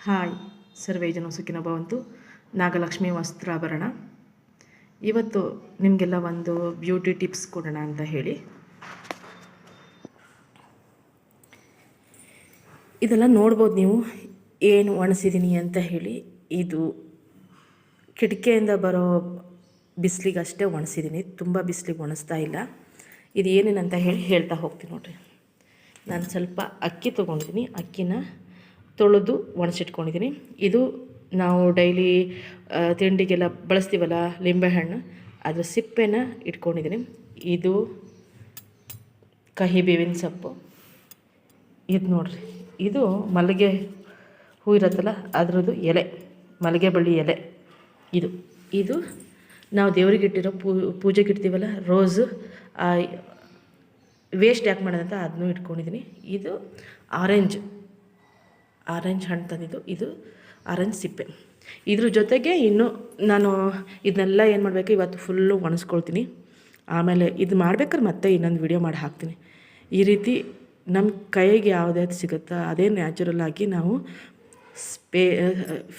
Hi, ಸರ್ವೇ ಜನ ಸುಖಿನೋ ಭವಂತು. ನಾಗಲಕ್ಷ್ಮಿ ವಸ್ತ್ರಾಭರಣ. ಇವತ್ತು ನಿಮಗೆಲ್ಲ ಒಂದು ಬ್ಯೂಟಿ ಟಿಪ್ಸ್ ಕೊಡೋಣ ಅಂತ ಹೇಳಿ. ಇದೆಲ್ಲ ನೋಡ್ಬೋದು ನೀವು ಏನು ಒಣಸಿದ್ದೀನಿ ಅಂತ ಹೇಳಿ. ಇದು ಕಿಟಕಿಯಿಂದ ಬರೋ ಬಿಸಿಲಿಗಷ್ಟೇ ಒಣಸಿದ್ದೀನಿ, ತುಂಬ ಬಿಸಿಲಿಗೆ ಒಣಸ್ತಾ ಇಲ್ಲ. ಇದು ಏನೇನಂತ ಹೇಳ್ತಾ ಹೋಗ್ತೀನಿ ನೋಡಿರಿ. ನಾನು ಸ್ವಲ್ಪ ಅಕ್ಕಿ ತೊಗೊಂಡಿದ್ದೀನಿ, ಅಕ್ಕಿನ ತೊಳೆದು ಒಣಸಿಟ್ಕೊಂಡಿದ್ದೀನಿ. ಇದು ನಾವು ಡೈಲಿ ತಿಂಡಿಗೆಲ್ಲ ಬಳಸ್ತೀವಲ್ಲ, ಲಿಂಬೆಹಣ್ಣು, ಅದರ ಸಿಪ್ಪೆನ ಇಟ್ಕೊಂಡಿದ್ದೀನಿ. ಇದು ಕಹಿ ಬೇವಿನ ಸೊಪ್ಪು. ಇದು ನೋಡಿರಿ, ಇದು ಮಲ್ಲಿಗೆ ಹೂ ಇರುತ್ತಲ್ಲ ಅದರದ್ದು ಎಲೆ, ಮಲ್ಲಿಗೆ ಬಳ್ಳಿ ಎಲೆ. ಇದು ನಾವು ದೇವರಿಗೆ ಇಟ್ಟಿರೋ ಪೂಜೆಗೆ ಇಡ್ತೀವಲ್ಲ ರೋಸು, ವೇಸ್ಟ್ ಯಾಕೆ ಮಾಡೋದಂತ ಅದನ್ನೂ ಇಟ್ಕೊಂಡಿದ್ದೀನಿ. ಇದು ಆರೆಂಜ್ ಹಣ್ಣು ತಂದಿದ್ದು, ಇದು ಆರೆಂಜ್ ಸಿಪ್ಪೆ. ಇದ್ರ ಜೊತೆಗೆ ಇನ್ನು ನಾನು ಇದನ್ನೆಲ್ಲ ಏನು ಮಾಡಬೇಕು, ಇವತ್ತು ಫುಲ್ಲು ಒಣಸ್ಕೊಳ್ತೀನಿ. ಆಮೇಲೆ ಇದು ಮಾಡ್ಬೇಕಾದ್ರೆ ಮತ್ತೆ ಇನ್ನೊಂದು ವಿಡಿಯೋ ಮಾಡಿ ಹಾಕ್ತೀನಿ. ಈ ರೀತಿ ನಮ್ಮ ಕೈಗೆ ಯಾವುದ್ಯಾವ್ದು ಸಿಗುತ್ತೋ ಅದೇ ನ್ಯಾಚುರಲ್ ಆಗಿ ನಾವು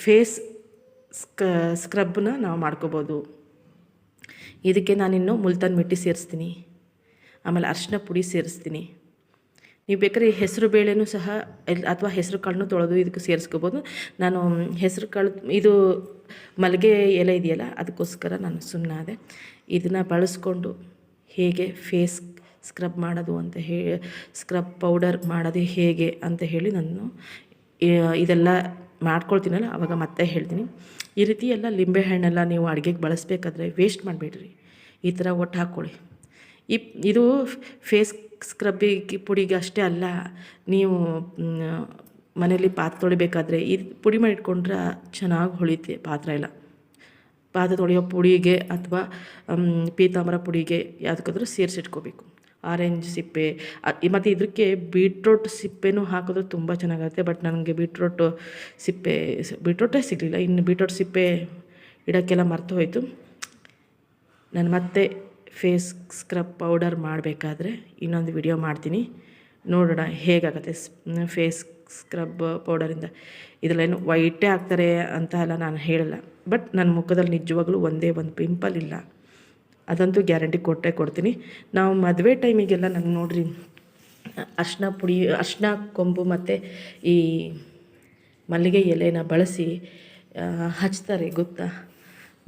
ಫೇಸ್ ಸ್ಕ್ರಬ್ನ ನಾವು ಮಾಡ್ಕೋಬೋದು. ಇದಕ್ಕೆ ನಾನಿನ್ನು ಮುಲ್ತಾನ್ ಮಿಟ್ಟಿ ಸೇರಿಸ್ತೀನಿ, ಆಮೇಲೆ ಅರಿಶಿನ ಪುಡಿ ಸೇರಿಸ್ತೀನಿ. ನೀವು ಬೇಕಾದ್ರೆ ಹೆಸರು ಬೇಳೆನೂ ಸಹ ಅಥವಾ ಹೆಸರು ಕಾಳನ್ನು ತೊಳೆದು ಇದಕ್ಕೆ ಸೇರಿಸ್ಕೋಬೋದು. ನಾನು ಹೆಸರು ಕಾಳು, ಇದು ಮಲ್ಲಿಗೆ ಎಲೆ ಇದೆಯಲ್ಲ ಅದಕ್ಕೋಸ್ಕರ ನಾನು ಸುಮ್ಮನಾದೆ. ಇದನ್ನು ಬಳಸ್ಕೊಂಡು ಹೇಗೆ ಫೇಸ್ ಸ್ಕ್ರಬ್ ಮಾಡೋದು ಅಂತ ಸ್ಕ್ರಬ್ ಪೌಡರ್ ಮಾಡೋದು ಹೇಗೆ ಅಂತ ಹೇಳಿ ನಾನು ಇದೆಲ್ಲ ಮಾಡ್ಕೊಳ್ತೀನಲ್ಲ ಆವಾಗ ಮತ್ತೆ ಹೇಳ್ತೀನಿ. ಈ ರೀತಿ ಎಲ್ಲ ಲಿಂಬೆಹಣ್ಣೆಲ್ಲ ನೀವು ಅಡುಗೆಗೆ ಬಳಸಬೇಕಾದ್ರೆ ವೇಸ್ಟ್ ಮಾಡಬೇಡ್ರಿ, ಈ ಥರ ಒಟ್ಟು ಹಾಕ್ಕೊಳ್ಳಿ. ಇದು ಫೇಸ್ ಸ್ಕ್ರಬ್ಬಿಗೆ ಪುಡಿಗೆ ಅಷ್ಟೇ ಅಲ್ಲ, ನೀವು ಮನೇಲಿ ಪಾತ್ರೆ ತೊಳಿಬೇಕಾದ್ರೆ ಇದು ಪುಡಿ ಮಾಡಿ ಇಟ್ಕೊಂಡ್ರೆ ಚೆನ್ನಾಗಿ ಹೊಳಿತೆ ಪಾತ್ರೆ ತೊಳೆಯೋ ಪುಡಿಗೆ ಅಥವಾ ಪೀತಾಂಬರ ಪುಡಿಗೆ ಯಾವುದಕ್ಕಾದ್ರೂ ಸೇರಿಸಿಟ್ಕೋಬೇಕು. ಆರೆಂಜ್ ಸಿಪ್ಪೆ ಮತ್ತು ಇದಕ್ಕೆ ಬೀಟ್ರೋಟ್ ಸಿಪ್ಪೆನೂ ಹಾಕಿದ್ರೆ ತುಂಬ ಚೆನ್ನಾಗುತ್ತೆ. ಬಟ್ ನನಗೆ ಬೀಟ್ರೋಟೇ ಸಿಗಲಿಲ್ಲ. ಇನ್ನು ಬೀಟ್ರೋಟ್ ಸಿಪ್ಪೆ ಇಡೋಕ್ಕೆಲ್ಲ ಮರ್ತು ಹೋಯಿತು. ನಾನು ಮತ್ತೆ ಫೇಸ್ ಸ್ಕ್ರಬ್ ಪೌಡರ್ ಮಾಡಬೇಕಾದ್ರೆ ಇನ್ನೊಂದು ವಿಡಿಯೋ ಮಾಡ್ತೀನಿ, ನೋಡೋಣ ಹೇಗಾಗುತ್ತೆ ಫೇಸ್ ಸ್ಕ್ರಬ್ ಪೌಡರಿಂದ. ಇದರಲ್ಲೇನು ವೈಟೇ ಹಾಕ್ತಾರೆ ಅಂತ ಎಲ್ಲ ನಾನು ಹೇಳಲ್ಲ, ಬಟ್ ನನ್ನ ಮುಖದಲ್ಲಿ ನಿಜವಾಗ್ಲೂ ಒಂದೇ ಒಂದು ಪಿಂಪಲ್ ಇಲ್ಲ, ಅದಂತೂ ಗ್ಯಾರಂಟಿ ಕೊಡ್ತೀನಿ. ನಾವು ಮದುವೆ ಟೈಮಿಗೆಲ್ಲ ನಾನು ನೋಡ್ರಿ ಅರಿಶಿನ ಕೊಂಬು ಮತ್ತು ಈ ಮಲ್ಲಿಗೆ ಎಲೆನ ಬಳಸಿ ಹಚ್ತಾರೆ ಗೊತ್ತಾ,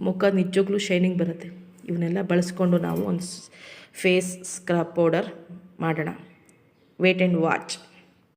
ಮುಖ ನಿಜವಾಗ್ಲೂ ಶೈನಿಂಗ್ ಬರುತ್ತೆ. ಇವನ್ನೆಲ್ಲ ಬಳಸ್ಕೊಂಡು ನಾವು ಒಂದು ಫೇಸ್ ಸ್ಕ್ರಬ್ ಪೌಡರ್ ಮಾಡೋಣ. Wait and watch.